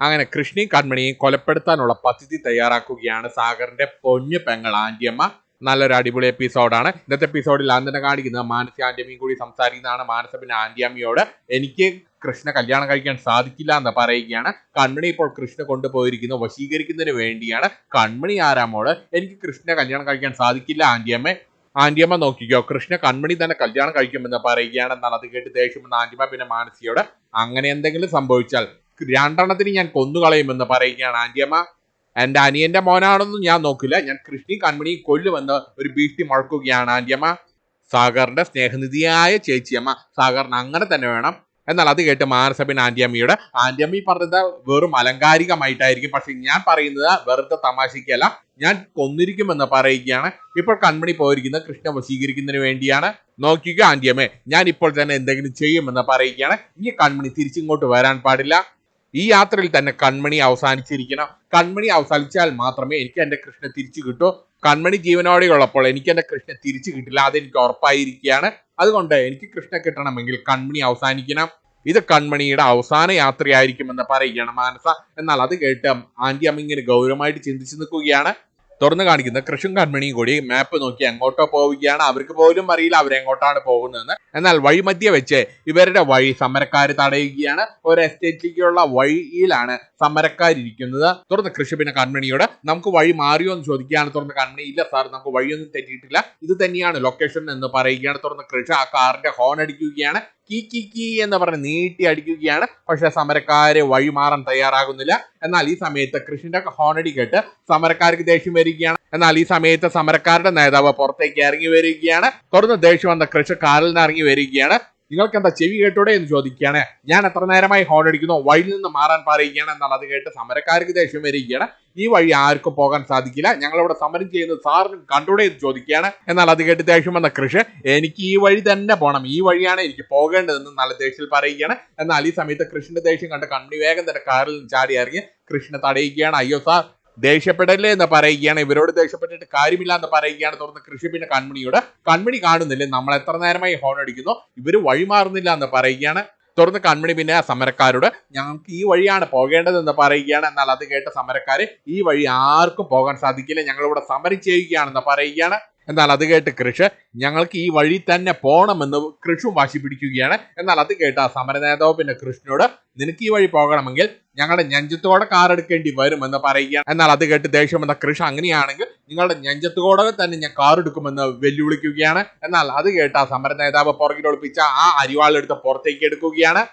അങ്ങനെ കൃഷ്ണയും കൺമണിയും കൊലപ്പെടുത്താനുള്ള പദ്ധതി തയ്യാറാക്കുകയാണ് സാഗറിന്റെ പൊന്നു പെങ്ങൾ ആന്റിയമ്മ. നല്ലൊരു അടിപൊളി എപ്പിസോഡാണ്. ഇന്നത്തെ എപ്പിസോഡിൽ തന്നെ കാണിക്കുന്നത് മാനസ ആന്റിയമ്മയും കൂടി സംസാരിക്കുന്നതാണ്. മാനസ പിന്നെ ആന്റിയമ്മയോട് എനിക്ക് കൃഷ്ണ കല്യാണം കഴിക്കാൻ സാധിക്കില്ല എന്ന് പറയുകയാണ്. കൺമണി ഇപ്പോൾ കൃഷ്ണ കൊണ്ടുപോയിരിക്കുന്നു വശീകരിക്കുന്നതിന് വേണ്ടിയാണ്. കൺമണി ആരാമോട് എനിക്ക് കൃഷ്ണ കല്യാണം കഴിക്കാൻ സാധിക്കില്ല ആന്റിയമ്മ നോക്കിക്കോ, കൃഷ്ണ കൺമണി തന്നെ കല്യാണം കഴിക്കുമെന്ന് പറയുകയാണ്. എന്നാൽ അത് കേട്ട് ദേഷ്യമെന്ന് ആന്റിയമ്മ പിന്നെ മാനസിയോട് അങ്ങനെ എന്തെങ്കിലും സംഭവിച്ചാൽ രണ്ടെണ്ണത്തിന് ഞാൻ കൊന്നുകളയുമെന്ന് പറയുകയാണ് ആന്റിയമ്മ. എന്റെ അനിയന്റെ മോനാണെന്നും ഞാൻ നോക്കില്ല, ഞാൻ കൃഷ്ണയും കൺമണിയും കൊല്ലുമെന്ന് ഒരു ഭീഷണി മുഴക്കുകയാണ് ആന്റിയമ്മ. സാഗറിന്റെ സ്നേഹനിധിയായ ചേച്ചിയമ്മ, സാഗറിന് അങ്ങനെ തന്നെ വേണം. എന്നാൽ അത് കേട്ട് മാനസബിൻ ആന്റിയമ്മ ഈ പറഞ്ഞത് വെറും അലങ്കാരികമായിട്ടായിരിക്കും, പക്ഷെ ഞാൻ പറയുന്നത് വെറുതെ തമാശയ്ക്കല്ല, ഞാൻ കൊന്നിരിക്കുമെന്ന് പറയുകയാണ്. ഇപ്പോൾ കൺമണി പോയിരിക്കുന്നത് കൃഷ്ണ വശീകരിക്കുന്നതിന് വേണ്ടിയാണ്. നോക്കിക്കോ ആന്റിയമ്മേ, ഞാൻ ഇപ്പോൾ തന്നെ എന്തെങ്കിലും ചെയ്യുമെന്ന് പറയുകയാണ്. ഇനി കൺമണി തിരിച്ചിങ്ങോട്ട് വരാൻ പാടില്ല. ഈ യാത്രയിൽ തന്നെ കൺമണി അവസാനിച്ചിരിക്കണം. കൺമണി അവസാനിച്ചാൽ മാത്രമേ എനിക്ക് എന്റെ കൃഷ്ണ തിരിച്ചു കിട്ടൂ. കൺമണി ജീവനോടെ ഉള്ളപ്പോൾ എനിക്ക് എന്റെ കൃഷ്ണ തിരിച്ചു കിട്ടില്ല, അതെനിക്ക് ഉറപ്പായിരിക്കുകയാണ്. അതുകൊണ്ട് എനിക്ക് കൃഷ്ണ കിട്ടണമെങ്കിൽ കൺമണി അവസാനിക്കണം. ഇത് കൺമണിയുടെ അവസാന യാത്രയായിരിക്കുമെന്ന് പറയുകയാണ് മാനസ. എന്നാൽ അത് കേട്ട് ആന്റിയമ്മ ഇങ്ങനെ ഗൗരവമായിട്ട് ചിന്തിച്ചു നിൽക്കുകയാണ്. തുറന്നു കാണിക്കുന്ന കൃഷ്ണൻ കൺമണിയും കൂടി മാപ്പ് നോക്കി എങ്ങോട്ടോ പോവുകയാണ്. അവർക്ക് പോലും അറിയില്ല അവരെങ്ങോട്ടാണ് പോകുന്നതെന്ന്. എന്നാൽ വഴിമധ്യ വെച്ച് ഇവരുടെ വഴി സമരക്കാർ തടയുകയാണ്. ഒരു എസ്റ്റേറ്റിലേക്കുള്ള വഴിയിലാണ് സമരക്കാരിരിക്കുന്നത്. തുറന്ന് കൃഷി പിന്നെ കൺമണിയോട് നമുക്ക് വഴി മാറിയോ എന്ന് ചോദിക്കുകയാണ്. തുറന്ന് കൺമണി ഇല്ല സാർ, നമുക്ക് വഴിയൊന്നും തെറ്റിയിട്ടില്ല, ഇത് തന്നെയാണ് ലൊക്കേഷൻ എന്ന് പറയുകയാണ്. തുറന്ന് കൃഷി ആ കാറിന്റെ ഹോൺ അടിക്കുകയാണ്. കീ എന്ന് പറഞ്ഞ് നീട്ടി അടിക്കുകയാണ്. പക്ഷെ സമരക്കാര് വഴി മാറാൻ തയ്യാറാകുന്നില്ല. എന്നാൽ ഈ സമയത്ത് കൃഷ്ണന്റെ ഹോണടി കേട്ട് സമരക്കാർക്ക് ദേഷ്യം വരികയാണ്. എന്നാൽ ഈ സമയത്ത് സമരക്കാരുടെ നേതാവ് പുറത്തേക്ക് ഇറങ്ങി വരികയാണ്. തുറന്ന് ദേഷ്യം വന്ന കൃഷി കാറിൽ നിന്ന് ഇറങ്ങി വരികയാണ്. നിങ്ങൾക്ക് എന്താ ചെവി കേട്ടോടെ എന്ന് ചോദിക്കുകയാണ്. ഞാൻ എത്ര നേരമായി ഹോൺ അടിക്കുന്നു, വഴിയിൽ നിന്ന് മാറാൻ പറയുകയാണ്. എന്നാൽ അത് കേട്ട് സമരക്കാർക്ക് ദേഷ്യം വരികയാണ്. ഈ വഴി ആർക്കും പോകാൻ സാധിക്കില്ല, ഞങ്ങളിവിടെ സമരം ചെയ്യുന്നത് സാറിന് കണ്ടൂടെ എന്ന് ചോദിക്കുകയാണ്. എന്നാൽ അത് കേട്ട് ദേഷ്യം വന്ന കൃഷി എനിക്ക് ഈ വഴി തന്നെ പോകണം, ഈ വഴിയാണ് എനിക്ക് പോകേണ്ടതെന്ന് നല്ല ദേഷ്യത്തിൽ പറയുകയാണ്. എന്നാൽ ഈ സമയത്ത് കൃഷ്ണന്റെ ദേഷ്യം കണ്ട് കൺമണി വേഗം തന്നെ കാറിൽ ചാടി ഇറങ്ങി കൃഷ്ണനെ തടയുകയാണ്. അയ്യോ സാർ ദേഷ്യപ്പെടല്ലേ എന്ന് പറയുകയാണ്. ഇവരോട് ദേഷ്യപ്പെട്ടിട്ട് കാര്യമില്ല എന്ന് പറയുകയാണ്. തുറന്ന് കൃഷി പിന്നെ കൺമണി കാണുന്നില്ലേ നമ്മൾ എത്ര നേരമായി ഹോൺ അടിക്കുന്നു, ഇവര് വഴി മാറുന്നില്ല എന്ന് പറയുകയാണ്. തുറന്ന് കൺമണി പിന്നെ സമരക്കാരോട് ഞങ്ങൾക്ക് ഈ വഴിയാണ് പോകേണ്ടതെന്ന് പറയുകയാണ്. എന്നാൽ അത് കേട്ട സമരക്കാര് ഈ വഴി ആർക്കും പോകാൻ സാധിക്കില്ല, ഞങ്ങളിവിടെ സമരം ചെയ്യുകയാണെന്ന് പറയുകയാണ്. എന്നാൽ അത് കേട്ട് കൃഷി ഞങ്ങൾക്ക് ഈ വഴി തന്നെ പോകണമെന്ന് കൃഷും വാശി പിടിക്കുകയാണ്. എന്നാൽ അത് കേട്ട് ആ സമര നേതാവ് പിന്നെ കൃഷ്ണനോട് നിനക്ക് ഈ വഴി പോകണമെങ്കിൽ ഞങ്ങളുടെ നെഞ്ചത്തോടെ കാർ എടുക്കേണ്ടി വരുമെന്ന് പറയുകയാണ്. എന്നാൽ അത് കേട്ട് ദേഷ്യം വന്ന കൃഷി അങ്ങനെയാണെങ്കിൽ നിങ്ങളുടെ നെഞ്ചത്തോടെ തന്നെ ഞാൻ കാർ എടുക്കുമെന്ന് വെല്ലുവിളിക്കുകയാണ്. എന്നാൽ അത് കേട്ട് ആ സമര നേതാവ് പുറകിലൊളിപ്പിച്ച ആ അരിവാളെടുത്ത് പുറത്തേക്ക് എടുക്കുകയാണ്.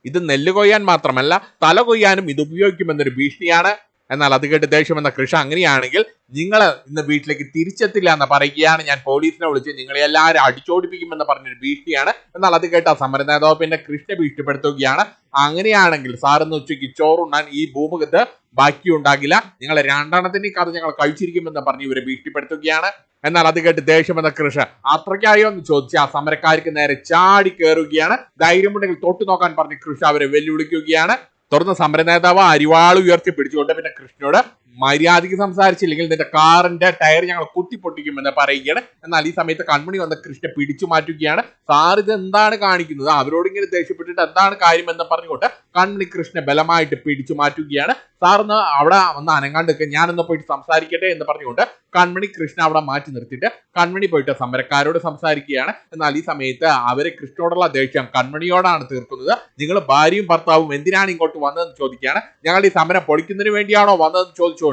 ഇത് നെല്ല് കൊയ്യാൻ മാത്രമല്ല തല കൊയ്യാനും ഇത് ഉപയോഗിക്കുമെന്നൊരു ഭീഷണിയാണ്. എന്നാൽ അത് കേട്ട് ദേഷ്യം വന്ന കൃഷി അങ്ങനെയാണെങ്കിൽ നിങ്ങൾ ഇന്ന് വീട്ടിലേക്ക് തിരിച്ചെത്തില്ല എന്ന് പറയുകയാണ്. ഞാൻ പോലീസിനെ വിളിച്ച് നിങ്ങളെ എല്ലാവരും അടിച്ചോടിപ്പിക്കുമെന്ന് പറഞ്ഞൊരു ഭീഷണിയാണ്. എന്നാൽ അത് കേട്ട സമര നേതാവ് പിന്നെ കൃഷ്ണ ഭീഷണിപ്പെടുത്തുകയാണ്. അങ്ങനെയാണെങ്കിൽ സാറിന്ന് ഉച്ചയ്ക്ക് ചോറുണ്ണാൻ ഈ ഭൂമുഖത്ത് ബാക്കിയുണ്ടാകില്ല, നിങ്ങളെ രണ്ടെണ്ണത്തിന്റെ കഥ ഞങ്ങൾ കഴിച്ചിരിക്കുമെന്ന് പറഞ്ഞ് ഇവരെ ഭീഷണിപ്പെടുത്തുകയാണ്. എന്നാൽ അത് കേട്ട് ദേഷ്യം വന്ന കൃഷി അത്രയ്ക്കായോ എന്ന് ചോദിച്ച് ആ സമരക്കാർക്ക് നേരെ ചാടി കയറുകയാണ്. ധൈര്യമുണ്ടെങ്കിൽ തൊട്ടു നോക്കാൻ പറഞ്ഞ് കൃഷി അവരെ വെല്ലുവിളിക്കുകയാണ്. തുറന്ന സമര നേതാവ് അരിവാൾ ഉയർത്തി പിടിച്ചുകൊണ്ട് പിന്നെ കൃഷ്ണനോട് മര്യാദയ്ക്ക് സംസാരിച്ചില്ലെങ്കിൽ നിന്റെ കാറിന്റെ ടയർ ഞങ്ങൾ കുത്തിപ്പൊട്ടിക്കുമെന്ന് പറയുകയാണ്. എന്നാൽ ഈ സമയത്ത് കൺമണി വന്ന കൃഷ്ണ പിടിച്ചു മാറ്റുകയാണ്. സാർ ഇത് എന്താണ് കാണിക്കുന്നത്, അവരോട് ഇങ്ങനെ ദേഷ്യപ്പെട്ടിട്ട് എന്താണ് കാര്യം എന്ന് പറഞ്ഞുകൊണ്ട് കൺമണി കൃഷ്ണ ബലമായിട്ട് പിടിച്ചു മാറ്റുകയാണ്. സാറിന് അവിടെ ഒന്ന് അനങ്ങാണ്ട് ഞാനൊന്ന് പോയിട്ട് സംസാരിക്കട്ടെ എന്ന് പറഞ്ഞുകൊണ്ട് കൺമണി കൃഷ്ണ അവിടെ മാറ്റി നിർത്തിയിട്ട് കൺമണി പോയിട്ട് സമരക്കാരോട് സംസാരിക്കുകയാണ്. എന്നാൽ ഈ സമയത്ത് അവരെ കൃഷ്ണനോടുള്ള ദേഷ്യം കൺമണിയോടാണ് തീർക്കുന്നത്. നിങ്ങൾ ഭാര്യയും ഭർത്താവും എന്തിനാണ് ഇങ്ങോട്ട് വന്നതെന്ന് ചോദിക്കുകയാണ്. ഞങ്ങൾ ഈ സമരം പൊളിക്കുന്നതിന് വേണ്ടിയാണോ വന്നതെന്ന് ചോദിച്ചുകൊണ്ട്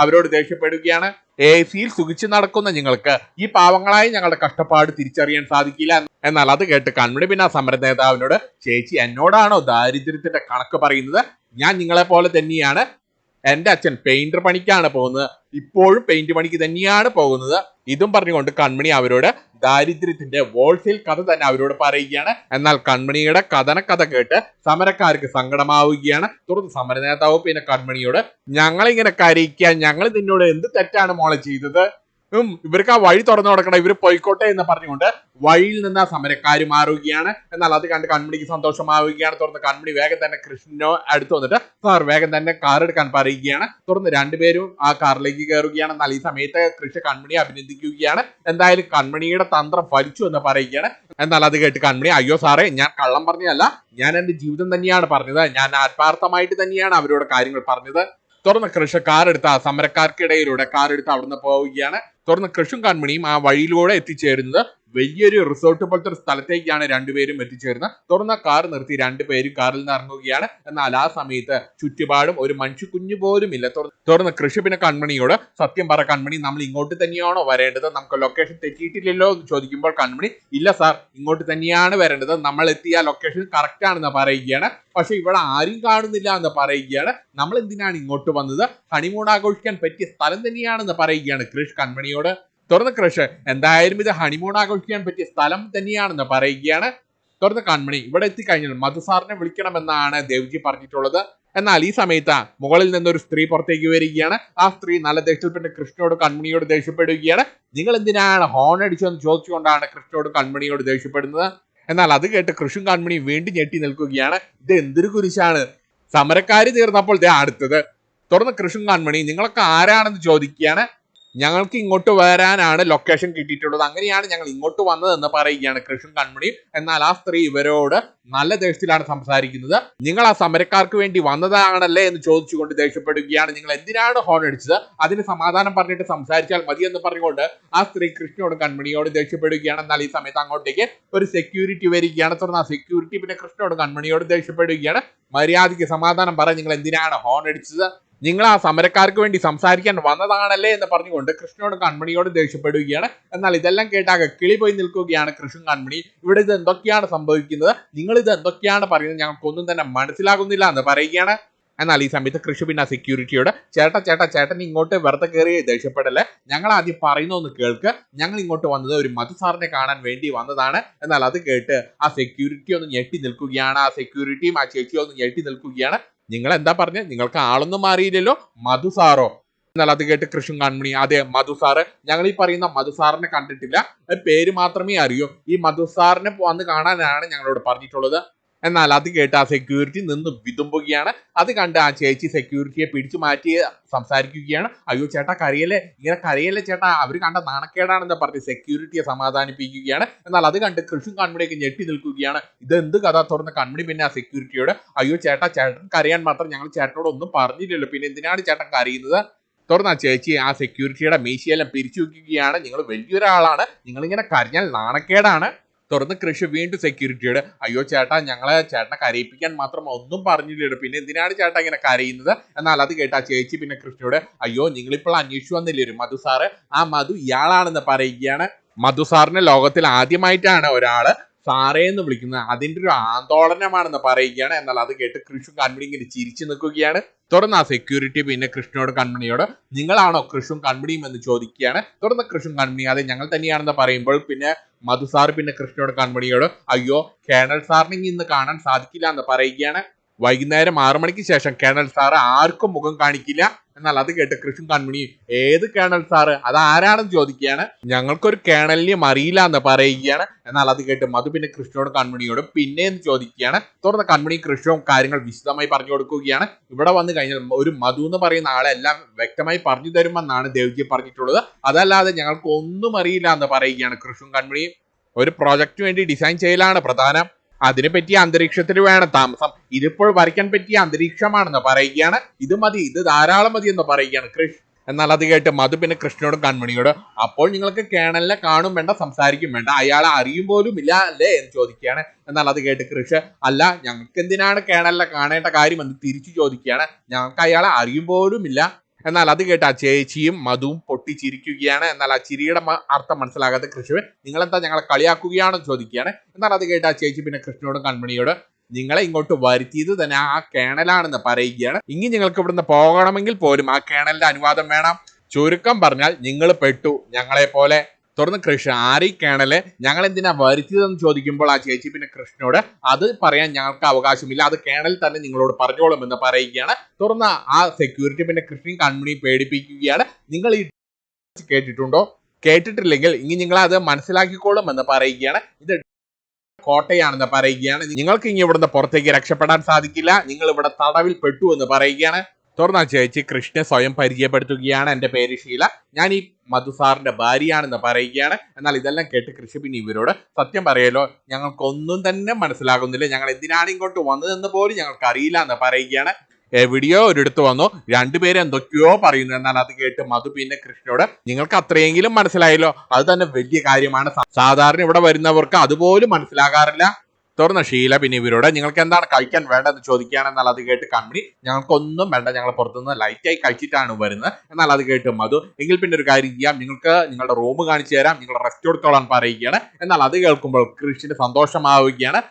അവരോട് ദേഷ്യപ്പെടുകയാണ്. AC-യിൽ സുഖിച്ച് നടക്കുന്ന നിങ്ങൾക്ക് ഈ പാവങ്ങളായി ഞങ്ങളുടെ കഷ്ടപ്പാട് തിരിച്ചറിയാൻ സാധിക്കില്ല. എന്നാൽ അത് കേട്ട് കൺമണി പിന്നെ സമര നേതാവിനോട് ചേച്ചി എന്നോടാണോ ദാരിദ്ര്യത്തിന്റെ കണക്ക് പറയുന്നത്, ഞാൻ നിങ്ങളെ പോലെ തന്നെയാണ്, എന്റെ അച്ഛൻ പെയിന്റർ പണിക്കാണ് പോകുന്നത്, ഇപ്പോഴും പെയിന്റ് പണിക്ക് തന്നെയാണ് പോകുന്നത്. ഇതും പറഞ്ഞുകൊണ്ട് കൺമണി അവരോട് ദാരിദ്ര്യത്തിന്റെ ഹോൾസെയിൽ കഥ തന്നെ അവരോട് പറയുകയാണ്. എന്നാൽ കൺമണിയുടെ കഥ കേട്ട് സമരക്കാർക്ക് സങ്കടമാവുകയാണ്. തുടർന്ന് സമര നേതാവ് പിന്നെ കൺമണിയോട് ഞങ്ങളിങ്ങനെ കരയിക്കാൻ ഞങ്ങൾ നിന്നോട് എന്ത് തെറ്റാണ് മോളെ ചെയ്തത്, ഇവർക്ക് ആ വഴി തുറന്നു കൊടുക്കണം, ഇവർ പോയിക്കോട്ടെ എന്ന് പറഞ്ഞുകൊണ്ട് വഴിയിൽ നിന്ന് ആ സമരക്കാർ മാറുകയാണ്. എന്നാൽ അത് കണ്ട് കൺമണിക്ക് സന്തോഷമാവുകയാണ്. തുറന്ന് കൺമണി വേഗം തന്നെ കൃഷ്ണനോ അടുത്ത് വന്നിട്ട് സാർ വേഗം തന്നെ കാർ എടുക്കാൻ പറയുകയാണ്. തുറന്ന് രണ്ടുപേരും ആ കാറിലേക്ക് കയറുകയാണ്. എന്നാൽ ഈ സമയത്ത് കൃഷ്ണ കൺമണിയെ അഭിനന്ദിക്കുകയാണ്. എന്തായാലും കൺമണിയുടെ തന്ത്രം ഫലിച്ചു എന്ന് പറയുകയാണ്. എന്നാൽ അത് കേട്ട് കൺമണി, അയ്യോ സാറേ, ഞാൻ കള്ളം പറഞ്ഞതല്ല, ഞാൻ എന്റെ ജീവിതം തന്നെയാണ് പറഞ്ഞത്, ഞാൻ ആത്മാർത്ഥമായിട്ട് തന്നെയാണ് അവരോട് കാര്യങ്ങൾ പറഞ്ഞത്. തുറന്ന് കൃഷി കാറെടുത്ത് ആ സമരക്കാർക്കിടയിലൂടെ കാറെടുത്ത് അവിടുന്ന് പോവുകയാണ്. തുറന്ന് കൃഷും കൺമണിയും ആ വഴിയിലൂടെ എത്തിച്ചേരുന്നത് വലിയൊരു റിസോർട്ട് പോലത്തെ ഒരു സ്ഥലത്തേക്കാണ് രണ്ടുപേരും എത്തിച്ചേരുന്നത്. തുറന്ന കാർ നിർത്തി രണ്ടുപേരും കാറിൽ നിന്ന് ഇറങ്ങുകയാണ്. എന്നാൽ ആ സമയത്ത് ചുറ്റുപാടും ഒരു മനുഷ്യ കുഞ്ഞു പോലും ഇല്ല. തുറന്ന് കൃഷി പിന്നെ കൺമണിയോട്, സത്യം പറ കൺമണി, നമ്മൾ ഇങ്ങോട്ട് തന്നെയാണോ വരേണ്ടത്, നമുക്ക് ലൊക്കേഷൻ തെറ്റിയിട്ടില്ലല്ലോ എന്ന് ചോദിക്കുമ്പോൾ കൺമണി, ഇല്ല സാർ, ഇങ്ങോട്ട് തന്നെയാണ് വരേണ്ടത്, നമ്മൾ എത്തിയ ലൊക്കേഷൻ കറക്റ്റ് ആണെന്ന് പറയുകയാണ്. പക്ഷെ ഇവിടെ ആരും കാണുന്നില്ല എന്ന് പറയുകയാണ്. നമ്മൾ എന്തിനാണ് ഇങ്ങോട്ട് വന്നത്, ഹണിമൂൺ ആഘോഷിക്കാൻ പറ്റിയ സ്ഥലം തന്നെയാണെന്ന് പറയുകയാണ് കൃഷ് കൺമണിയോട്. തുറന്ന് കൃഷ്, എന്തായാലും ഇത് ഹണിമൂൺ ആഘോഷിക്കാൻ പറ്റിയ സ്ഥലം തന്നെയാണെന്ന് പറയുകയാണ്. തുറന്ന് കൺമണി, ഇവിടെ എത്തിക്കഴിഞ്ഞാൽ മധുസാറിനെ വിളിക്കണമെന്നാണ് ദേവ്ജി പറഞ്ഞിട്ടുള്ളത്. എന്നാൽ ഈ സമയത്ത് മുകളിൽ നിന്നൊരു സ്ത്രീ പുറത്തേക്ക് വരികയാണ്. ആ സ്ത്രീ നല്ല ദേഷ്യപ്പെട്ട് കൃഷ്ണനോട് കൺമണിയോട് ദേഷ്യപ്പെടുകയാണ്. നിങ്ങൾ എന്തിനാണ് ഹോൺ അടിച്ചതെന്ന് ചോദിച്ചുകൊണ്ടാണ് കൃഷ്ണനോട് കൺമണിയോട് ദേഷ്യപ്പെടുന്നത്. എന്നാൽ അത് കേട്ട് കൃഷും കൺമണിയും വീണ്ടും ഞെട്ടി നിൽക്കുകയാണ്. ഇത് എന്തൊരു കുരിശാണ്, സമരക്കാര് തീർന്നപ്പോൾ അടുത്തത്. തുറന്ന് കൃഷും കൺമണി, നിങ്ങളൊക്കെ ആരാണെന്ന് ചോദിക്കുകയാണ്. ഞങ്ങൾക്ക് ഇങ്ങോട്ട് വരാനാണ് ലൊക്കേഷൻ കിട്ടിയിട്ടുള്ളത്, അങ്ങനെയാണ് ഞങ്ങൾ ഇങ്ങോട്ട് വന്നതെന്ന് പറയുകയാണ് കൃഷ്ണൻ കൺമണി. എന്നാൽ ആ സ്ത്രീ ഇവരോട് നല്ല ദേഷ്യത്തിലാണ് സംസാരിക്കുന്നത്. നിങ്ങൾ ആ സമരക്കാർക്ക് വേണ്ടി വന്നതാണല്ലേ എന്ന് ചോദിച്ചുകൊണ്ട് ദേഷ്യപ്പെടുകയാണ്. നിങ്ങൾ എന്തിനാണ് ഹോൺ അടിച്ചത്, അതിന് സമാധാനം പറഞ്ഞിട്ട് സംസാരിച്ചാൽ മതി എന്ന് പറഞ്ഞുകൊണ്ട് ആ സ്ത്രീ കൃഷ്ണനോട് കൺമണിയോട് ദേഷ്യപ്പെടുകയാണ്. എന്നാൽ ഈ സമയത്ത് അങ്ങോട്ടേക്ക് ഒരു സെക്യൂരിറ്റി വരികയാണ്. തുടർന്ന് ആ സെക്യൂരിറ്റി പിന്നെ കൃഷ്ണനോട് കൺമണിയോട് ദേഷ്യപ്പെടുകയാണ്. മര്യാദയ്ക്ക് സമാധാനം പറ, നിങ്ങൾ എന്തിനാണ് ഹോൺ അടിച്ചത്, നിങ്ങൾ ആ സമരക്കാർക്ക് വേണ്ടി സംസാരിക്കാൻ വന്നതാണല്ലേ എന്ന് പറഞ്ഞുകൊണ്ട് കൃഷ്ണനോട് കൺമണിയോട് ദേഷ്യപ്പെടുകയാണ്. എന്നാൽ ഇതെല്ലാം കേട്ടാകെ കിളി പോയി നിൽക്കുകയാണ് കൃഷ്ണൻ കൺമണി. ഇവിടെ ഇത് എന്തൊക്കെയാണ് സംഭവിക്കുന്നത്, നിങ്ങൾ ഇത് എന്തൊക്കെയാണ് പറയുന്നത്, ഞങ്ങൾക്കൊന്നും തന്നെ മനസ്സിലാകുന്നില്ല എന്ന് പറയുകയാണ്. എന്നാൽ ഈ സമയത്ത് കൃഷി പിന്നെ സെക്യൂരിറ്റിയോട്, ചേട്ടൻ ഇങ്ങോട്ട് വെറുതെ കയറി ദേഷ്യപ്പെടല്ലേ, ഞങ്ങൾ ആദ്യം പറയുന്നൊന്ന് കേൾക്ക്, ഞങ്ങൾ ഇങ്ങോട്ട് വന്നത് ഒരു മധുസാറിനെ കാണാൻ വേണ്ടി വന്നതാണ്. എന്നാൽ അത് കേട്ട് ആ സെക്യൂരിറ്റി ഒന്ന് ഞെട്ടി നിൽക്കുകയാണ്. ആ സെക്യൂരിറ്റിയും ആ ചേച്ചിയും ഒന്ന് ഞെട്ടി നിൽക്കുകയാണ്. നിങ്ങൾ എന്താ പറഞ്ഞത്, നിങ്ങൾക്ക് ആളൊന്നും മാറിയില്ലല്ലോ, മധുസാറോ? എന്നാൽ അത് കേട്ട് കൃഷ്ണൻ കൺമണി, അതെ മധുസാറ്, ഞങ്ങൾ ഈ പറയുന്ന മധുസാറിനെ കണ്ടിട്ടില്ല, പേര് മാത്രമേ അറിയൂ, ഈ മധുസാറിനെ വന്ന് കാണാനാണ് ഞങ്ങളോട് പറഞ്ഞിട്ടുള്ളത്. എന്നാൽ അത് കേട്ട് ആ സെക്യൂരിറ്റി നിന്ന് വിതുമ്പുകയാണ്. അത് കണ്ട് ആ ചേച്ചി സെക്യൂരിറ്റിയെ പിടിച്ചു മാറ്റി സംസാരിക്കുകയാണ്. അയ്യോ ചേട്ടാ കരയല്ലേ, ഇങ്ങനെ കരയല്ലേ ചേട്ടാ, അവർ കണ്ട നാണക്കേടാണെന്ന് പറഞ്ഞ് സെക്യൂരിറ്റിയെ സമാധാനിപ്പിക്കുകയാണ്. എന്നാൽ അത് കണ്ട് കൃഷ്ണൻ കൺമണിയൊക്കെ ഞെട്ടി നിൽക്കുകയാണ്. ഇത് എന്ത് കഥ? തുറന്ന് കൺമണി പിന്നെ ആ സെക്യൂരിറ്റിയോട്, അയ്യോ ചേട്ടൻ കരയാൻ മാത്രം ഞങ്ങൾ ചേട്ടനോട് ഒന്നും പറഞ്ഞില്ലല്ലോ, പിന്നെ എന്തിനാണ് ചേട്ടൻ കരയുന്നത്? തുറന്ന് ആ ചേച്ചി ആ സെക്യൂരിറ്റിയുടെ മീശയെല്ലാം പിരിച്ചു വെക്കുകയാണ്. നിങ്ങൾ വലിയൊരാളാണ്, നിങ്ങളിങ്ങനെ കരഞ്ഞാൽ നാണക്കേടാണ്. തുറന്ന് കൃഷി വീണ്ടും സെക്യൂരിറ്റിയോട്, അയ്യോ ചേട്ടാ, ചേട്ടനെ കരയിപ്പിക്കാൻ മാത്രം ഒന്നും പറഞ്ഞില്ലല്ലോ, പിന്നെ എന്തിനാണ് ചേട്ടാ ഇങ്ങനെ കരയുന്നത്? എന്നാൽ അത് കേട്ട ആ ചേച്ചി പിന്നെ കൃഷ്ണയോട്, അയ്യോ നിങ്ങളിപ്പോൾ അന്വേഷിച്ചു വന്നില്ലേ ഒരു മധു സാറ്, ആ മധു ഇയാളാണെന്ന് പറയുകയാണ്. മധു സാറിനെ ലോകത്തിൽ ആദ്യമായിട്ടാണ് ഒരാള് സാറേ എന്ന് വിളിക്കുന്നത്, അതിന്റെ ഒരു ആന്തോളനമാണെന്ന് പറയുകയാണ്. എന്നാൽ അത് കേട്ട് കൃഷ്ണ കൺമണി ഇങ്ങനെ ചിരിച്ചു നിൽക്കുകയാണ്. തുറന്ന് ആ സെക്യൂരിറ്റി പിന്നെ കൃഷ്ണനോട് കൺമണിയോട്, നിങ്ങളാണോ കൃഷ്ണൻ കൺമണിയും എന്ന് ചോദിക്കുകയാണ്. തുറന്ന് കൃഷ്ണൻ കൺമണി, അതെ ഞങ്ങൾ തന്നെയാണെന്ന് പറയുമ്പോൾ പിന്നെ മധു സാർ പിന്നെ കൃഷ്ണനോട് കൺമണിയോട്, അയ്യോ കേണൽ സാറിനെ ഇന്ന് കാണാൻ സാധിക്കില്ല എന്ന് പറയുകയാണ്. വൈകുന്നേരം 6 മണിക്ക് ശേഷം കേണൽ സാറ് ആർക്കും മുഖം കാണിക്കില്ല. എന്നാൽ അത് കേട്ട് കൃഷ്ണൻ കൺമണി, ഏത് കേണൽ സാറ്, അത് ആരാണെന്ന് ചോദിക്കുകയാണ്. ഞങ്ങൾക്കൊരു കേണലിനെയും അറിയില്ല എന്ന് പറയുകയാണ്. എന്നാൽ അത് കേട്ട് മധു പിന്നെ കൃഷ്ണനോട് കൺമണിയോടും പിന്നെ എന്ന് ചോദിക്കുകയാണ്. തുടർന്ന് കൺമണി കൃഷ്ണവും കാര്യങ്ങൾ വിശദമായി പറഞ്ഞു കൊടുക്കുകയാണ്. ഇവിടെ വന്നു കഴിഞ്ഞാൽ ഒരു മധു എന്ന് പറയുന്ന ആളെ എല്ലാം വ്യക്തമായി പറഞ്ഞു തരുമെന്നാണ് ദേവ്ജി പറഞ്ഞിട്ടുള്ളത്, അതല്ലാതെ ഞങ്ങൾക്ക് ഒന്നും അറിയില്ല എന്ന് പറയുകയാണ് കൃഷ്ണൻ കൺമണി. ഒരു പ്രോജക്റ്റ് വേണ്ടി ഡിസൈൻ ചെയ്യലാണ് പ്രധാനം, അതിനെ പറ്റിയ അന്തരീക്ഷത്തിൽ വേണം താമസം, ഇതിപ്പോൾ വരയ്ക്കാൻ പറ്റിയ അന്തരീക്ഷമാണെന്ന് പറയുകയാണ്. ഇത് മതി, ഇത് ധാരാളം മതി എന്ന് പറയുകയാണ് കൃഷ്. എന്നാൽ അത് കേട്ട് മധു പിന്നെ കൃഷ്ണനോടും കൺമണിയോട്, അപ്പോൾ നിങ്ങൾക്ക് കേണലിനെ കാണും വേണ്ട, സംസാരിക്കും വേണ്ട, അയാളെ അറിയും പോലും ഇല്ല അല്ലേ എന്ന് ചോദിക്കുകയാണ്. എന്നാൽ അത് കേട്ട് കൃഷ്, അല്ല ഞങ്ങൾക്ക് എന്തിനാണ് കേണലിനെ കാണേണ്ട കാര്യം എന്ന് തിരിച്ചു ചോദിക്കുകയാണ്. ഞങ്ങൾക്ക് അയാളെ അറിയും പോലും ഇല്ല. എന്നാൽ അത് കേട്ട് ആ ചേച്ചിയും മധുവും പൊട്ടിച്ചിരിക്കുകയാണ്. എന്നാൽ ആ ചിരിയുടെ അർത്ഥം മനസ്സിലാകാത്ത കൃഷി, നിങ്ങളെന്താ ഞങ്ങളെ കളിയാക്കുകയാണെന്ന് ചോദിക്കുകയാണ്. എന്നാൽ അത് കേട്ട് ആ ചേച്ചി പിന്നെ കൃഷ്ണനോടും കൺമണിയോട്, നിങ്ങളെ ഇങ്ങോട്ട് വരുത്തിയത് തന്നെ ആ കേണലാണെന്ന് പറയുകയാണ്. ഇനി നിങ്ങൾക്ക് ഇവിടുന്ന് പോകണമെങ്കിൽ പോലും ആ കേണലിന്റെ അനുവാദം വേണം. ചുരുക്കം പറഞ്ഞാൽ നിങ്ങൾ പെട്ടു, ഞങ്ങളെ പോലെ. തുറന്ന് കൃഷ്ണ, ആരീ കേണല്, ഞങ്ങൾ എന്തിനാ വരുത്തിയതെന്ന് ചോദിക്കുമ്പോൾ ആ ചേച്ചി പിന്നെ കൃഷ്ണനോട്, അത് പറയാൻ ഞങ്ങൾക്ക് അവകാശമില്ല, അത് കേണൽ തന്നെ നിങ്ങളോട് പറഞ്ഞോളും എന്ന് പറയുകയാണ്. തുറന്ന ആ സെക്യൂരിറ്റി പിന്നെ കൃഷ്ണയും കൺമണിയും പേടിപ്പിക്കുകയാണ്. നിങ്ങൾ ഈ കേട്ടിട്ടുണ്ടോ? കേട്ടിട്ടില്ലെങ്കിൽ ഇനി നിങ്ങൾ അത് മനസ്സിലാക്കിക്കോളും എന്ന് പറയുകയാണ്. ഇത് കോട്ടയാണെന്ന് പറയുകയാണ്. നിങ്ങൾക്ക് ഇനി ഇവിടുന്ന് പുറത്തേക്ക് രക്ഷപ്പെടാൻ സാധിക്കില്ല, നിങ്ങൾ ഇവിടെ തടവിൽ പെട്ടു എന്ന് പറയുകയാണ്. തുറന്ന ചേച്ചി കൃഷ്ണനെ സ്വയം പരിചയപ്പെടുത്തുകയാണ്. എൻ്റെ പേര് ഷീല, ഞാൻ ഈ മധുസാറിന്റെ ഭാര്യയാണെന്ന് പറയുകയാണ്. എന്നാൽ ഇതെല്ലാം കേട്ട് കൃഷി പിന്നെ ഇവരോട് സത്യം പറയലോ, ഞങ്ങൾക്കൊന്നും തന്നെ മനസ്സിലാകുന്നില്ല, ഞങ്ങൾ എന്തിനാണ് ഇങ്ങോട്ട് വന്നതെന്ന് പോലും ഞങ്ങൾക്ക് അറിയില്ല എന്ന് പറയുകയാണ്. എവിടെയോ ഒരിടത്ത് വന്നു, രണ്ടുപേരും എന്തൊക്കെയോ പറയുന്നു. എന്നാൽ അത് കേട്ട് മധു പിന്നെ കൃഷ്ണയോട് നിങ്ങൾക്ക് അത്രയെങ്കിലും മനസ്സിലായല്ലോ, അത് തന്നെ വലിയ കാര്യമാണ്, സാധാരണ ഇവിടെ വരുന്നവർക്ക് അതുപോലും മനസ്സിലാകാറില്ല. തുറന്ന ഷീല പിന്നെ ഇവരോട് നിങ്ങൾക്ക് എന്താണ് കഴിക്കാൻ വേണ്ടതെന്ന് ചോദിക്കുകയാണ്. എന്നാൽ അത് കേട്ട് കൺമണി ഞങ്ങൾക്കൊന്നും വേണ്ട, ഞങ്ങൾ പുറത്തുനിന്ന് ലൈറ്റായി കഴിച്ചിട്ടാണ് വരുന്നത്. എന്നാൽ അത് കേട്ട് മധു എങ്കിൽ പിന്നെ ഒരു കാര്യം ചെയ്യാം, നിങ്ങൾക്ക് നിങ്ങളുടെ റൂം കാണിച്ചു തരാം, നിങ്ങളുടെ റെസ്റ്റ് എടുത്തോളാൻ പറയുകയാണ്. എന്നാൽ അത് കേൾക്കുമ്പോൾ കൃഷിന് സന്തോഷമാവുകയാണ്.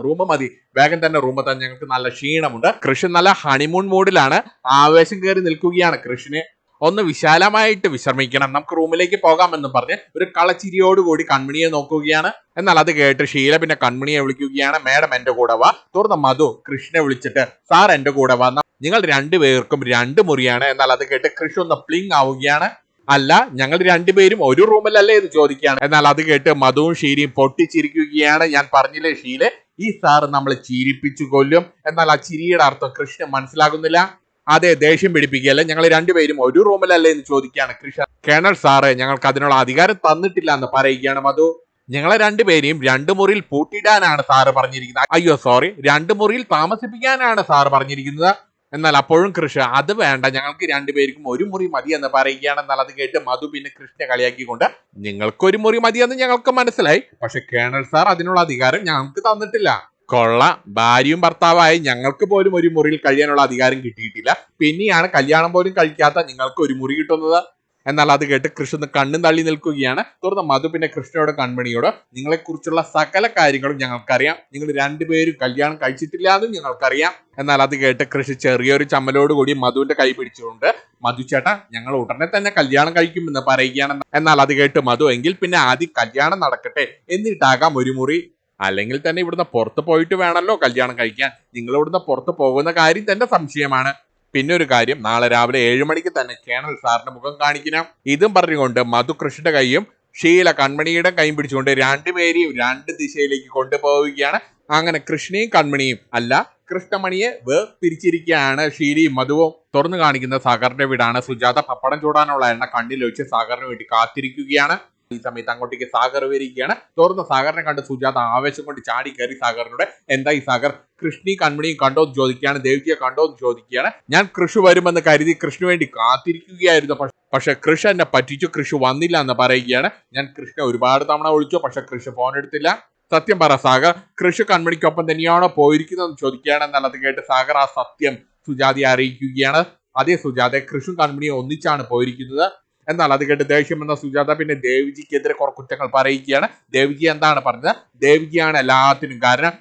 റൂം മതി, വേഗം തന്നെ റൂമിൽ തന്നെ, ഞങ്ങൾക്ക് നല്ല ക്ഷീണമുണ്ട്. കൃഷി നല്ല ഹണിമൂൺ മൂഡിലാണ്, ആവേശം കയറി നിൽക്കുകയാണ്. കൃഷിന് ഒന്ന് വിശാലമായിട്ട് വിശ്രമിക്കണം, നമുക്ക് റൂമിലേക്ക് പോകാമെന്ന് പറഞ്ഞ് ഒരു കളച്ചിരിയോടുകൂടി കൺമണിയെ നോക്കുകയാണ്. എന്നാൽ അത് കേട്ട് ഷീല പിന്നെ കൺമണിയെ വിളിക്കുകയാണ്. മേഡം എന്റെ കൂടെ വാ. തുറന്ന മധു കൃഷ്ണനെ വിളിച്ചിട്ട് സാർ എന്റെ കൂടെ വാ, നിങ്ങൾ രണ്ടുപേർക്കും 2 മുറിയാണ്. എന്നാൽ അത് കേട്ട് കൃഷി ഒന്ന് പ്ലിങ് ആവുകയാണ്. അല്ല, ഞങ്ങൾ രണ്ടുപേരും ഒരു റൂമിലല്ലേ എന്ന് ചോദിക്കുകയാണ്. എന്നാൽ അത് കേട്ട് മധുവും ഷീലയും പൊട്ടിച്ചിരിക്കുകയാണ്. ഞാൻ പറഞ്ഞില്ലേ ഷീല, ഈ സാറ് നമ്മളെ ചിരിപ്പിച്ചു കൊല്ലും. എന്നാൽ ആ ചിരിയുടെ അർത്ഥം കൃഷ്ണ മനസ്സിലാകുന്നില്ല. അതെ, ദേഷ്യം പിടിപ്പിക്കുകയല്ല, ഞങ്ങൾ രണ്ടുപേരും ഒരു റൂമിലല്ലേ എന്ന് ചോദിക്കുകയാണ് കൃഷ. കേണൽ സാറ് ഞങ്ങൾക്ക് അതിനുള്ള അധികാരം തന്നിട്ടില്ല എന്ന് പറയുകയാണ് മധു. ഞങ്ങളെ രണ്ടുപേരെയും 2 മുറിയിൽ പൂട്ടിയിടാനാണ് സാറ് പറഞ്ഞിരിക്കുന്നത്. അയ്യോ സോറി, 2 മുറിയിൽ താമസിപ്പിക്കാനാണ് സാറ് പറഞ്ഞിരിക്കുന്നത്. എന്നാൽ അപ്പോഴും കൃഷ അത് വേണ്ട, ഞങ്ങൾക്ക് 2 പേർക്കും 1 മുറി മതി എന്ന് പറയുകയാണ്. എന്നാൽ അത് കേട്ട് മധു പിന്നെ കൃഷ്ണനെ കളിയാക്കിക്കൊണ്ട് നിങ്ങൾക്ക് 1 മുറി മതിയെന്ന് ഞങ്ങൾക്ക് മനസ്സിലായി, പക്ഷെ കേണൽ സാർ അതിനുള്ള അധികാരം ഞങ്ങൾക്ക് തന്നിട്ടില്ല. കൊള്ള, ഭാര്യയും ഭർത്താവായി ഞങ്ങൾക്ക് പോലും 1 മുറിയിൽ കഴിയാനുള്ള അധികാരം കിട്ടിയിട്ടില്ല, പിന്നെയാണ് കല്യാണം പോലും കഴിക്കാത്ത നിങ്ങൾക്ക് 1 മുറി കിട്ടുന്നത്. എന്നാൽ അത് കേട്ട് കൃഷ്ണ കണ്ണും തള്ളി നിൽക്കുകയാണ്. തുടർന്ന് മധു പിന്നെ കൃഷ്ണയോട് കൺമണിയോട് നിങ്ങളെ കുറിച്ചുള്ള സകല കാര്യങ്ങളും ഞങ്ങൾക്കറിയാം, നിങ്ങൾ 2 പേരും കല്യാണം കഴിച്ചിട്ടില്ല എന്നും ഞങ്ങൾക്കറിയാം. എന്നാൽ അത് കേട്ട് കൃഷി ചെറിയൊരു ചമ്മലോട് കൂടി മധുവിന്റെ കൈ പിടിച്ചുകൊണ്ട് മധു ചേട്ടാ ഞങ്ങൾ ഉടനെ തന്നെ കല്യാണം കഴിക്കുമെന്ന് പറയുകയാണ്. എന്നാൽ അത് കേട്ട് മധു എങ്കിൽ പിന്നെ ആദ്യം കല്യാണം നടക്കട്ടെ, എന്നിട്ടാകാം 1 മുറി, അല്ലെങ്കിൽ തന്നെ ഇവിടുന്ന് പുറത്ത് പോയിട്ട് വേണമല്ലോ കല്യാണം കഴിക്കാൻ, നിങ്ങൾ ഇവിടുന്ന് പുറത്ത് പോകുന്ന കാര്യം തന്നെ സംശയമാണ്. പിന്നെ ഒരു കാര്യം, നാളെ രാവിലെ 7 മണിക്ക് തന്നെ കേണൽ സാറിന്റെ മുഖം കാണിക്കണം. ഇതും പറഞ്ഞുകൊണ്ട് മധു കൃഷിയുടെ കൈയും ഷീല കൺമണിയുടെ കൈയും പിടിച്ചുകൊണ്ട് 2 പേരെയും 2 ദിശയിലേക്ക് കൊണ്ടുപോവുകയാണ്. അങ്ങനെ കൃഷ്ണയും കൺമണിയും അല്ല കൃഷ്ണമണിയെ പിരിച്ചിരിക്കുകയാണ് ഷീലയും മധുവും. തുറന്നു കാണിക്കുന്ന സാഗറിന്റെ വീടാണ്. സുജാത പപ്പടം ചൂടാനുള്ള എണ്ണ കണ്ണിലൊഴിച്ച് സാഗറിന് വേണ്ടി കാത്തിരിക്കുകയാണ്. ഈ സമയത്ത് അങ്ങോട്ടേക്ക് സാഗർ വരികയാണ്. തുറന്ന സാഗറിനെ കണ്ട് സുജാത ആവേശം കൊണ്ട് ചാടി കയറി സാഗറിനോട് എന്താ ഈ സാഗർ, കൃഷ്ണി കൺമണിയും കണ്ടോ എന്ന് ചോദിക്കുകയാണ്. ദേവികയെ കണ്ടോ എന്ന് ചോദിക്കുകയാണ്. ഞാൻ കൃഷി വരുമെന്ന് കരുതി കൃഷ്ണു വേണ്ടി കാത്തിരിക്കുകയായിരുന്നു, പക്ഷെ കൃഷി എന്നെ പറ്റിച്ചു, കൃഷി വന്നില്ല എന്ന് പറയുകയാണ്. ഞാൻ കൃഷ്ണ ഒരുപാട് തവണ വിളിച്ചു, പക്ഷെ കൃഷി ഫോൺ എടുത്തില്ല. സത്യം പറ സാഗർ, കൃഷി കൺമണിക്കൊപ്പം തന്നെയാണോ പോയിരിക്കുന്നതെന്ന് ചോദിക്കുകയാണ്. എന്നാൽ അത് കേട്ട് സാഗർ ആ സത്യം സുജാതയെ അറിയിക്കുകയാണ്. അതേ സുജാത, കൃഷി കൺമണിയെ ഒന്നിച്ചാണ് പോയിരിക്കുന്നത്. എന്നാൽ അത് കേട്ട് ദേഷ്യം വന്ന സുജാത പിന്നെ ദേവിജിക്കെതിരെ കുറെ കുറ്റങ്ങൾ പറയുകയാണ്. ദേവിജി എന്താണ് പറഞ്ഞത്, ദേവിജിയാണ് എല്ലാത്തിനും കാരണം,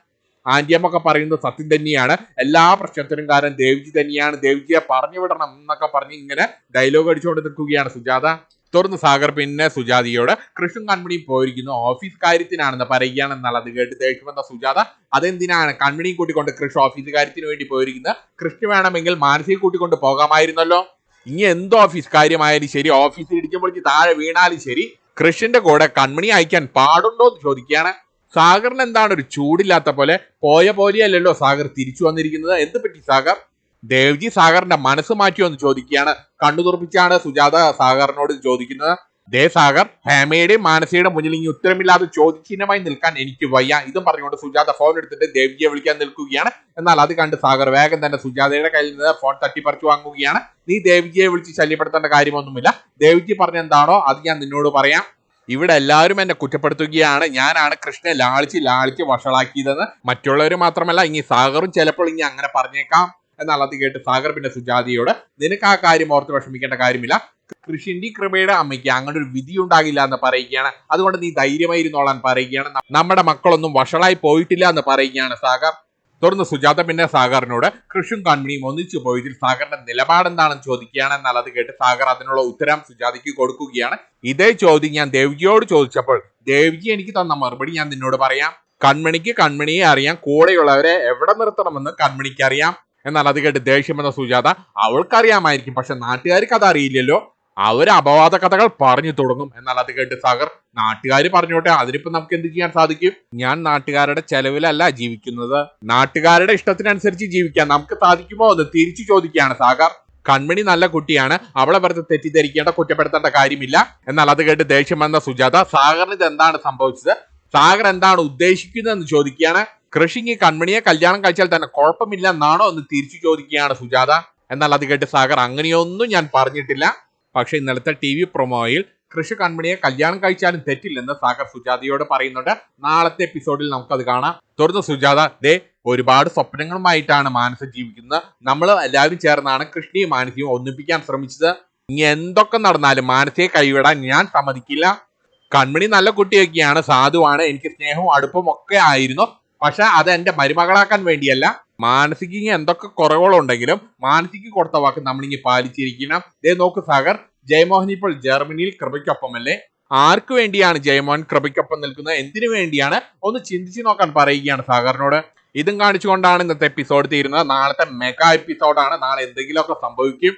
ആന്റിയമ്മൊക്കെ പറയുന്നത് സത്യം തന്നെയാണ്, എല്ലാ പ്രശ്നത്തിനും കാരണം ദേവിജി തന്നെയാണ്, ദേവിജിയെ പറഞ്ഞു വിടണം എന്നൊക്കെ പറഞ്ഞ് ഇങ്ങനെ ഡയലോഗ് അടിച്ചുകൊണ്ട് നിൽക്കുകയാണ് സുജാത. തുറന്ന് സാഗർ പിന്നെ സുജാതയോട് കൃഷ്ണൻ കൺമണിയും പോയിരിക്കുന്നു, ഓഫീസ് കാര്യത്തിനാണെന്ന് പറയുകയാണ്. എന്നാൽ അത് കേട്ട് ദേഷ്യം വന്ന സുജാത അതെന്തിനാണ് കൺമണിയും കൂട്ടിക്കൊണ്ട് കൃഷ്ണ ഓഫീസ് കാര്യത്തിന് വേണ്ടി പോയിരിക്കുന്നത്, കൃഷ്ണ വേണമെങ്കിൽ മാനസിക കൂട്ടിക്കൊണ്ട് പോകാമായിരുന്നല്ലോ, ഇനി എന്ത് ഓഫീസ് കാര്യമായാലും ശരി, ഓഫീസിൽ ഇടിക്കുമ്പോൾ താഴെ വീണാലും ശരി, കൃഷിന്റെ കൂടെ കൺമണി അയക്കാൻ പാടുണ്ടോ എന്ന് ചോദിക്കുകയാണ്. സാഗറിന് എന്താണ് ഒരു ചൂടില്ലാത്ത പോലെ, പോയ പോലെയല്ലല്ലോ സാഗർ തിരിച്ചു വന്നിരിക്കുന്നത്, എന്ത് പറ്റി സാഗർ? ദേവ്ജി സാഗറിന്റെ മനസ്സ് മാറ്റിയോ എന്ന് ചോദിക്കുകയാണ്. കണ്ണു തുറപ്പിച്ചാണ് സുജാത സാഗറിനോട് ചോദിക്കുന്നത്. ദേ സാഗർ, ഹേമയുടെയും മാനസയുടെ മുന്നിൽ ഇനി ഉത്തരമില്ലാതെ ചോദ്യചിഹ്നമായി നിൽക്കാൻ എനിക്ക് വയ്യ. ഇതും പറഞ്ഞുകൊണ്ട് സുജാത ഫോൺ എടുത്തിട്ട് ദേവ്ജിയെ വിളിക്കാൻ നിൽക്കുകയാണ്. എന്നാൽ അത് കണ്ട് സാഗർ വേഗം തന്നെ സുജാതയുടെ കയ്യിൽ നിന്ന് ഫോൺ തട്ടിപ്പറിച്ചു വാങ്ങുകയാണ്. നീ ദേവ്ജിയെ വിളിച്ച് ശല്യപ്പെടുത്തേണ്ട കാര്യമൊന്നുമില്ല, ദേവ്ജി പറഞ്ഞെന്താണോ അത് ഞാൻ നിന്നോട് പറയാം. ഇവിടെ എല്ലാവരും എന്നെ കുറ്റപ്പെടുത്തുകയാണ്, ഞാനാണ് കൃഷ്ണനെ ലാളിച്ച് വഷളാക്കിയതെന്ന്. മറ്റുള്ളവർ മാത്രമല്ല, ഇനി സാഗറും ചിലപ്പോൾ ഇനി അങ്ങനെ പറഞ്ഞേക്കാം. എന്നാൽ അത് കേട്ട് സാഗർ പിന്നെ സുജാതയോട് നിനക്ക് ആ കാര്യം ഓർത്ത് വിഷമിക്കേണ്ട കാര്യമില്ല, കൃഷിന്റെ കൃപയുടെ അമ്മയ്ക്ക് അങ്ങനെ ഒരു വിധി ഉണ്ടാകില്ല എന്ന് പറയുകയാണ്, അതുകൊണ്ട് നീ ധൈര്യമായിരുന്നോളാൻ പറയുകയാണ്. നമ്മുടെ മക്കളൊന്നും വഷളായി പോയിട്ടില്ല എന്ന് പറയുകയാണ് സാഗർ. തുടർന്ന് സുജാത പിന്നെ സാഗറിനോട് കൃഷിയും കൺമണിയും ഒന്നിച്ചു പോയതിൽ സാഗറിന്റെ നിലപാടെന്താണെന്ന് ചോദിക്കുകയാണ്. എന്നാൽ അത് കേട്ട് സാഗർ അതിനുള്ള ഉത്തരം സുജാതയ്ക്ക് കൊടുക്കുകയാണ്. ഇതേ ചോദ്യം ഞാൻ ദേവ്ജിയോട് ചോദിച്ചപ്പോൾ ദേവ്ജി എനിക്ക് തന്ന മറുപടി ഞാൻ നിന്നോട് പറയാം. കൺമണിക്ക് കൺമണിയെ അറിയാം, കൂടെയുള്ളവരെ എവിടെ നിർത്തണമെന്ന് കൺമണിക്ക് അറിയാം. എന്നാൽ അത് കേട്ട് ദേഷ്യം വന്ന സുജാത അവൾക്കറിയാമായിരിക്കും, പക്ഷെ നാട്ടുകാർക്ക് അത് അറിയില്ലല്ലോ, അവര് അപവാദ കഥകൾ പറഞ്ഞു തുടങ്ങും. എന്നാൽ അത് കേട്ട് സാഗർ നാട്ടുകാർ പറഞ്ഞോട്ടെ, അതിനിപ്പോ നമുക്ക് എന്ത് ചെയ്യാൻ സാധിക്കും? ഞാൻ നാട്ടുകാരുടെ ചെലവിലല്ല ജീവിക്കുന്നത്, നാട്ടുകാരുടെ ഇഷ്ടത്തിനനുസരിച്ച് ജീവിക്കാൻ നമുക്ക് സാധിക്കുമോ എന്ന് തിരിച്ചു ചോദിക്കുകയാണ് സാഗർ. കൺമണി നല്ല കുട്ടിയാണ്, അവളെ വെറുതെ തെറ്റിദ്ധരിക്കേണ്ട, കുറ്റപ്പെടുത്തേണ്ട കാര്യമില്ല. എന്നാൽ അത് കേട്ട് ദേഷ്യം വന്ന സുജാത സാഗറിന് ഇത് എന്താണ് സംഭവിച്ചത്, സാഗർ എന്താണ് ഉദ്ദേശിക്കുന്നത് എന്ന് ചോദിക്കുകയാണ്. കൃഷിക്ക് കൺമണിയെ കല്യാണം കഴിച്ചാൽ തന്നെ കുഴപ്പമില്ല എന്നാണോ എന്ന് തിരിച്ചു ചോദിക്കുകയാണ് സുജാത. എന്നാൽ അത് കേട്ട് സാഗർ അങ്ങനെയൊന്നും ഞാൻ പറഞ്ഞിട്ടില്ല, പക്ഷെ ഇന്നലത്തെ TV പ്രൊമോയിൽ കൃഷി കൺമണിയെ കല്യാണം കഴിച്ചാലും തെറ്റില്ലെന്ന് സാഗർ സുജാതയോട് പറയുന്നുണ്ട്. നാളത്തെ എപ്പിസോഡിൽ നമുക്കത് കാണാം. തുടർന്ന് സുജാത ഒരുപാട് സ്വപ്നങ്ങളുമായിട്ടാണ് മാനസ ജീവിക്കുന്നത്, നമ്മൾ എല്ലാവരും ചേർന്നാണ് കൃഷ്ണയും മാനസയും ഒന്നിപ്പിക്കാൻ ശ്രമിച്ചത്, ഇനി എന്തൊക്കെ നടന്നാലും മാനസയെ കൈവിടാൻ ഞാൻ സമ്മതിക്കില്ല. കൺമണി നല്ല കുട്ടിയൊക്കെയാണ്, സാധുവാണ്, എനിക്ക് സ്നേഹവും അടുപ്പവും ഒക്കെ ആയിരുന്നു, പക്ഷെ അത് എന്റെ മരുമകളാക്കാൻ വേണ്ടിയല്ല. മാനസിക എന്തൊക്കെ കുറവുകളുണ്ടെങ്കിലും മാനസിക്ക് കൊടുത്ത വാക്ക് നമ്മളിങ്ങി പാലിച്ചിരിക്കണം. നോക്ക് സാഗർ, ജയമോഹൻ ഇപ്പോൾ ജർമ്മനിയിൽ കൃപയ്ക്കൊപ്പമല്ലേ? ആർക്കു വേണ്ടിയാണ് ജയമോഹൻ കൃപയ്ക്കൊപ്പം നിൽക്കുന്നത്, എന്തിനു വേണ്ടിയാണ്, ഒന്ന് ചിന്തിച്ചു നോക്കാൻ പറയുകയാണ് സാഗറിനോട്. ഇതും കാണിച്ചുകൊണ്ടാണ് ഇന്നത്തെ എപ്പിസോഡ് തീരുന്നത്. നാളത്തെ മെഗാ എപ്പിസോഡാണ്, നാളെ എന്തെങ്കിലുമൊക്കെ സംഭവിക്കും.